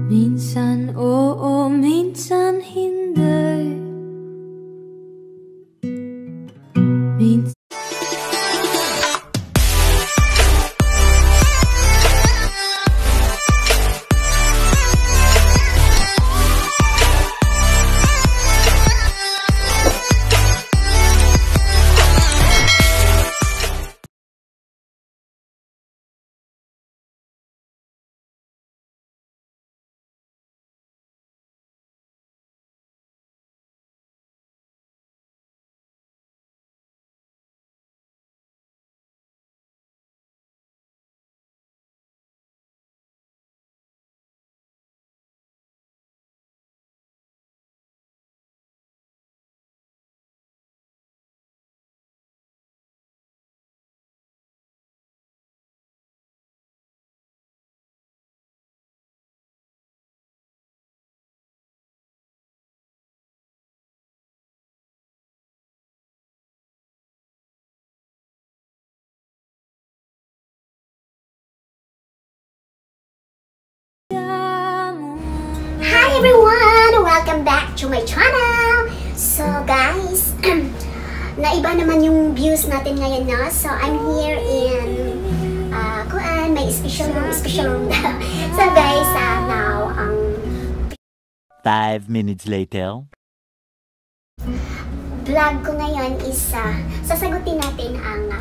Minsan oo, minsan hindi. Minsan Hi everyone! Welcome back to my channel! So guys, naiba naman yung views natin ngayon, no? So I'm here in kuan, may special room So guys, now 5 minutes later. Vlog ko ngayon is sasagutin natin ang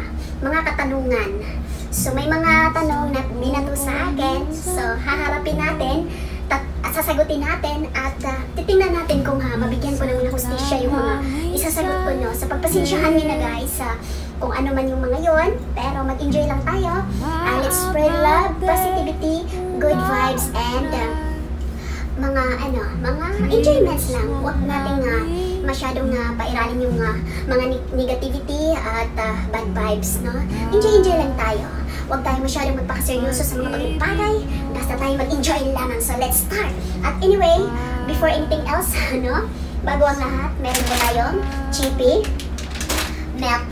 mga katanungan. So may mga tanong na binato sa akin. So haharapin natin at sasagutin natin at titingnan natin kung mabigyan ko ng hustisya yung mga isasagot ko, no. So pagpasensyahan niyo na guys kung ano man yung mga yon, pero mag-enjoy lang tayo. Let's spread love, positivity, good vibes, and mga enjoyments lang. Huwag nating masyadong pairalin yung mga negativity at bad vibes, no. Enjoy lang tayo. Huwag tayo masyadong magpakaseryoso sa mga bagay-bagay. Basta tayo mag-enjoy lamang. So let's start. At anyway, before anything else, no, bago ang lahat, meron po tayong chippy, milk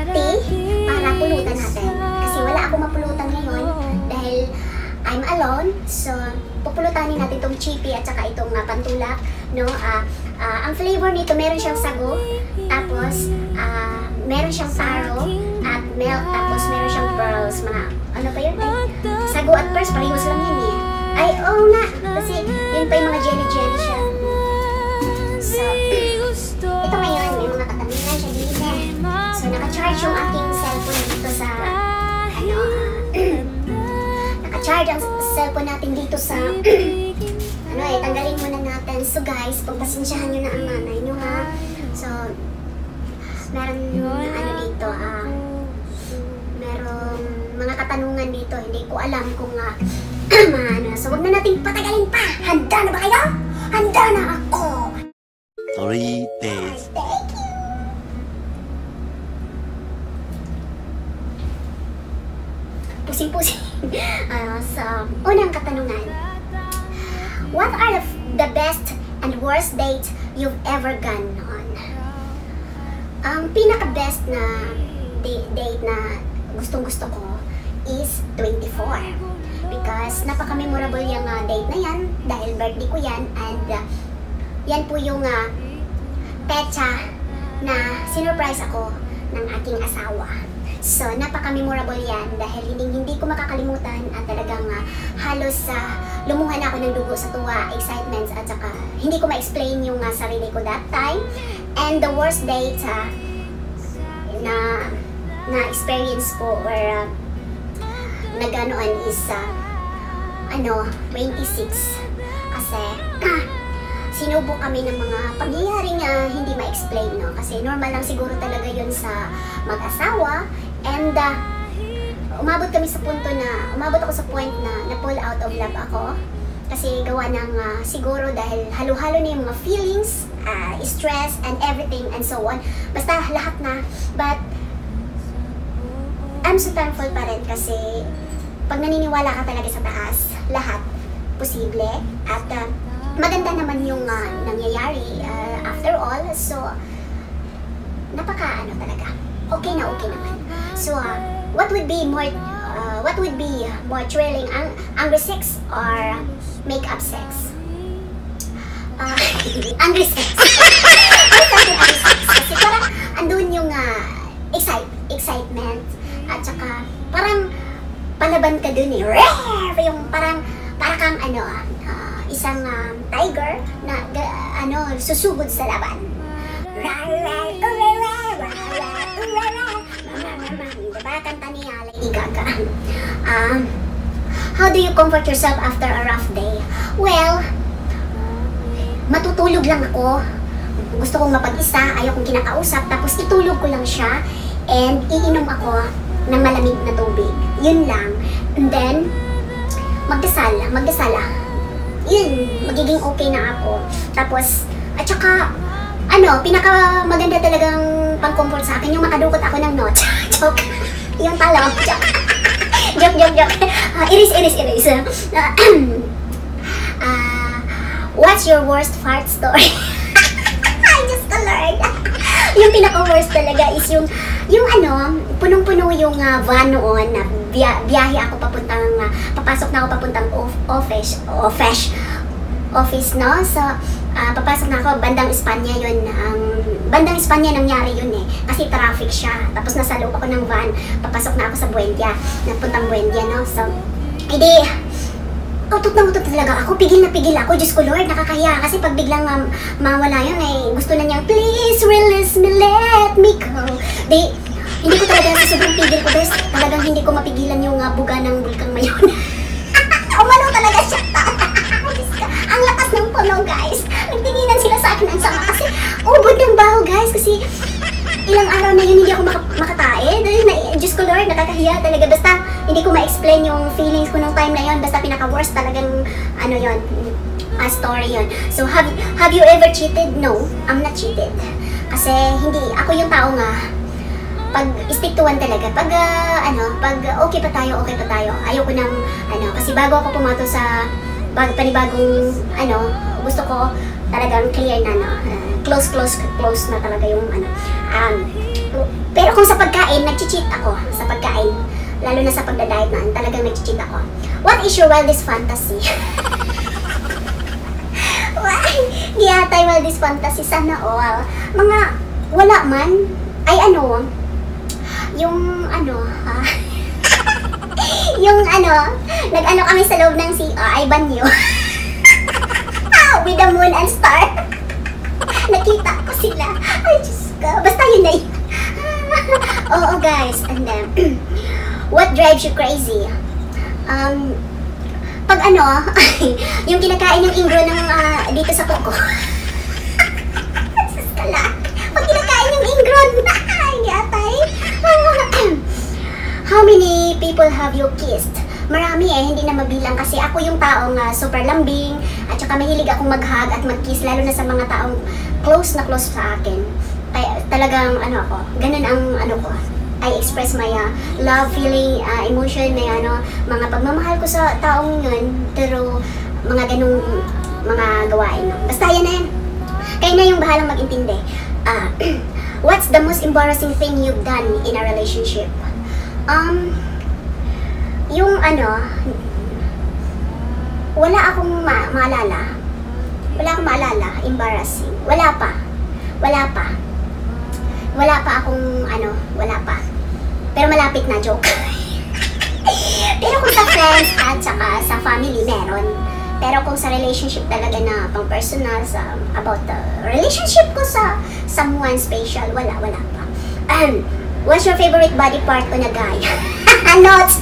tea, para pulutan natin. Kasi wala akong mapulutan ngayon dahil I'm alone. So pupulutanin natin itong chippy at saka itong pantulak, no. Ang flavor nito, meron siyang sago, tapos meron siyang taro at milk, tapos meron siyang pearls. Mga ano pa yun? Sago at pearls, parehos lang yan eh. Ay, oo nga, kasi yun pa yung mga jelly siya. So ito ngayon, may mga katanungan siya dito. So naka-charge yung aking cellphone dito sa naka-charge ang cellphone natin dito sa tanggalin muna natin. So guys, pagpasensyahan nyo na ang nanay nyo, ha. So meron dito, merong mga katanungan dito, hindi ko alam kung so wag na nating patagalin pa. Handa na ba kayo? Handa na ako. 3 days. Thank you. Pusing-pusing. So unang katanungan, what are the best and worst dates you've ever gone on? Ang pinaka-best na date na gustong-gusto ko is 24. Because napaka-memorable yung date na yan dahil birthday ko yan, and yan po yung petsa na sinurprise ako ng aking asawa. So napaka-memorable yan dahil hindi ko makakalimutan at talagang halos lumuhan ako ng dugo sa tuwa, excitements, at saka hindi ko ma-explain yung sarili ko that time. And the worst date na experience ko or naganoon is 26. Kasi sinubo kami ng mga pangyayaring hindi ma-explain, no? Kasi normal lang siguro talaga yun sa mag-asawa. And umabot ako sa point na na-pull out of love ako. Kasi gawa ng siguro dahil halo-halo na yung mga feelings, stress, and everything, and so on. Basta lahat na. But I'm so thankful pa rin kasi pag naniniwala ka talaga sa taas, lahat posible. At maganda naman yung nangyayari after all. So napaka talaga. Okay na okay naman. So, what would be more thrilling, angry sex or make-up sex? Angry sex. Angry sex. Kasi parang andun yung excitement at saka parang palaban ka dun eh. Yung parang kang isang tiger na susugod sa laban. Diba? Kanta niya Lady Gaga. How do you comfort yourself after a rough day? Well, matutulog lang ako. Gusto kong mapag-isa, ayaw kong kinakausap, tapos itulog ko lang siya and iinom ako ng malamig na tubig. Yun lang. And then, magdasal. Yun, magiging okay na ako. Tapos, at saka, pinaka maganda talagang pang-comfort sa akin, yung makadukot ako ng notes. Joke. Yung talong. Joke. Joke. Iris. What's your worst fart story? I just learned. Yung pinaka-worst talaga is yung punong-puno yung van noon na biyahe ako papasok na ako papuntang office, no? So, papasok na ako, bandang Espanya yun. Bandang Espanya nangyari yun eh. Kasi traffic siya. Tapos nasa loob ako ng van. Papasok na ako sa Buendia. Napuntang Buendia, no? So, utot na utot talaga ako. Pigil na pigil ako. Diyos ko Lord, nakakahiya. Kasi pag biglang mawala yun, gusto na niyang, please release me, let me go. Hindi ko talaga sa sobrang pigil ko, guys. Talagang hindi ko mapigilan yung buga ng bulkang mayon. Umano talaga siya. Ang lakas ng puno, guys. Nagtinginan sila sa akin ang sama. Kasi ubod ng baho, guys. Kasi ilang araw na yun hindi ako makatae. Diyos ko Lord, nakakahiya talaga. Basta hindi ko ma-explain yung feelings ko nung time na yun. Basta pinaka-worst talagang yun, story yun. So, have you ever cheated? No, I'm not cheated. Kasi hindi, ako yung tao nga, pag stick to one talaga, pag okay pa tayo. Ayoko nang, kasi bago ako pumato sa panibagong, gusto ko talagang clear na, close na talaga yung, pero kung sa pagkain, nag-cheat ako sa pagkain, lalo na sa pagda-diet na, talagang nag-cheat ako. What is your wildest fantasy? Di ata yung wildest fantasy, sana all. Mga, wala man, ay yung kami sa loob ng ay banyo. With the moon and star. Nakita ko sila. Ay, Diyos ko. Basta yun na yun. Oo, guys. And then, what drives you crazy? Pag yung kinakain ng ingro ng dito sa kuko. Pag kinakain yung ingro na, yatay. How many people have you kissed? Marami hindi na mabilang kasi ako yung taong super lambing at saka mahilig akong mag-hug at mag-kiss lalo na sa mga taong close na close sa akin. Kaya talagang ganun ang ko. I express my love, feeling, emotion, may mga pagmamahal ko sa taong yun, pero mga ganung mga gawain. No? Basta yan na yan. Kayo na yung bahalang mag-intindi. What's the most embarrassing thing you've done in a relationship? Yung wala akong maalala. Wala akong maalala, embarrassing. Wala pa akong wala pa. Pero malapit na, joke. Pero kung sa friends at saka sa family, meron. Pero kung sa relationship talaga na pang personal, about the relationship ko sa someone special, wala pa. What's your favorite body part on a guy? Notes!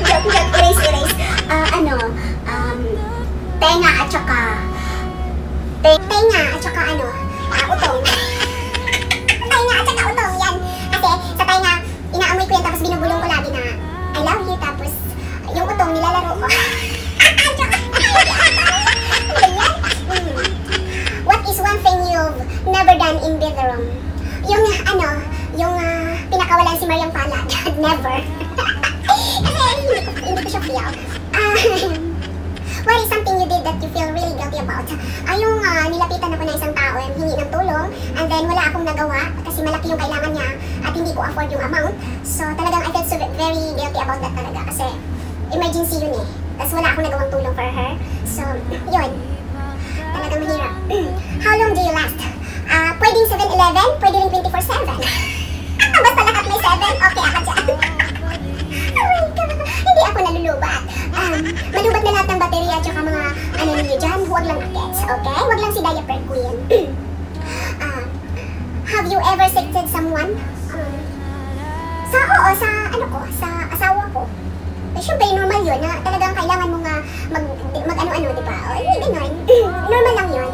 Joke, erase. Tenga at saka utong. Tenga at saka utong, yan. Kasi sa tenga, inaamoy ko yan tapos binubulong ko lagi na I love you, tapos yung utong nilalaro ko. What is one thing you've never done in bedroom? Yung pinakawalan si Mariam Palad. Never. Kasi hindi ko siya feel. what is something you did that you feel really guilty about? Yung nilapitan ako ng isang tao and hingi ng tulong, and then wala akong nagawa kasi malaki yung kailangan niya at hindi ko afford yung amount. So talagang I felt so very guilty about that talaga kasi emergency yun eh. Tapos wala akong nagawang tulong for her. So, yun. Talagang mahirap. How long do you last? Pwedeng 7-Eleven, pwede rin 24/7. Basta lahat may 7, okay ako dyan. Oh my God, hindi ako nalulubat. Malubat na lahat ng baterya at saka mga ano ninyo dyan, huwag lang akets, okay? Huwag lang si Diaper Queen. Have you ever sexted someone? Sa asawa ko. Siyempre, normal yun na talagang kailangan mo nga mag-ano-ano, diba? O, hindi ganon. Normal lang yun.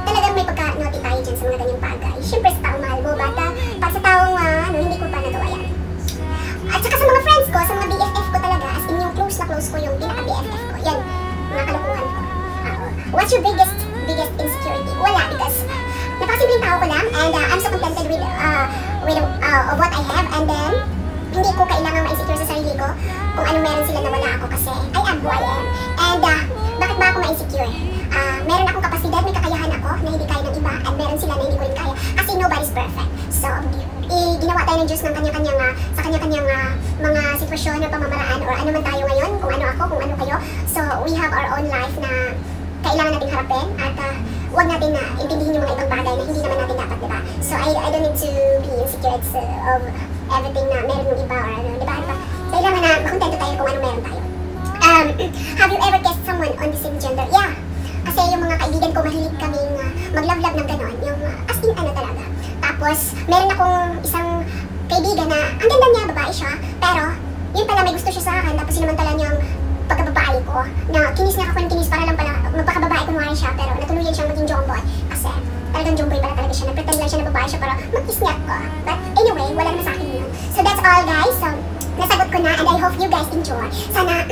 Talagang may pagka-naughty tayo dyan sa mga ganyang bagay. Siyempre, sa taong mahal mo, bata, pag sa taong, hindi ko pa nagawa yan. At saka sa mga friends ko, sa mga BFF ko talaga, as in yung close na close ko, yung pinaka-BFF ko, yan, mga kalukuhan ko. What's your biggest insecurity? Wala, because napakasimpleng tao ko lang, and I'm so contented with of what I have, and then, hindi ko kailangan ma-insecure sa sarili ko kung anong meron sila na wala ako kasi I am who I am. And bakit ba ako ma-insecure? Meron akong kapasidad, may kakayahan ako na hindi kaya ng iba, at meron sila na hindi ko rin kaya kasi nobody's perfect. So, ginawa tayo ng Diyos ng kanya-kanyang sa kanya-kanyang mga sitwasyon na pamamaraan or ano man tayo ngayon, kung ano ako, kung ano kayo. So, we have our own life na kailangan natin harapin at huwag natin na intindihin yung mga ibang bagay na hindi naman natin dapat, diba? So, I don't need to be insecure of everything na meron yung iba or ano, diba? Kailangan na makontento tayo kung ano meron tayo. Have you ever kissed someone on the same gender? Yeah. Kasi yung mga kaibigan ko mahilig kaming mag-love-love ng ganon. Yung as in ano talaga. Tapos, meron akong isang kaibigan na ang ganda niya, babae siya. Pero, yun pala may gusto siya sa akin. Tapos sinamantala niya yung pagkababae ko. Na kinis niya ako ng kinis para lang pala magpakababae kunwari siya. Pero natuluyan siyang maging jomboy. Kasi talagang jomboy pala talaga siya. Nagpretend lang siya na babae siya para mag-kiss niya ako. But anyway, wala naman sa akin yun. So that's all guys. So, nasagot ko na and I hope you guys enjoy. Sana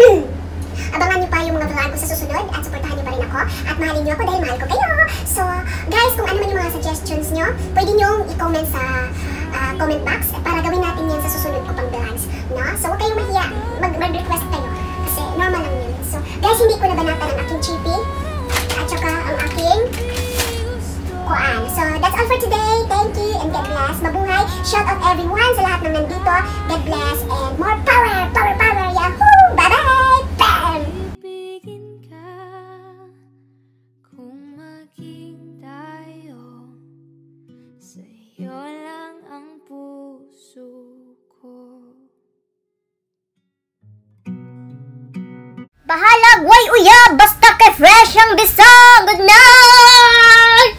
abangan niyo pa yung mga vlog ko sa susunod at supportahan niyo pa rin ako at mahalin niyo ako dahil mahal ko kayo. So guys, kung ano man yung mga suggestions niyo, pwede niyo i-comment sa comment box para gawin natin yan sa susunod ko pang vlogs. No? So huwag kayong mahiya, mag-request kayo kasi normal lang yun. So guys, hindi ko nabanatan ang aking chippy at saka ang aking kuan. So that's all for today. Thank you and God bless. Mabuhay. Shout out everyone sa lahat ng nandito. God bless and more power, power, power. Yahoo! Bye-bye! Bam! Ibigin ka kung maging tayo, sa'yo lang ang puso ko. Bahalag way uya, basta kay fresh ang bisang. Good night!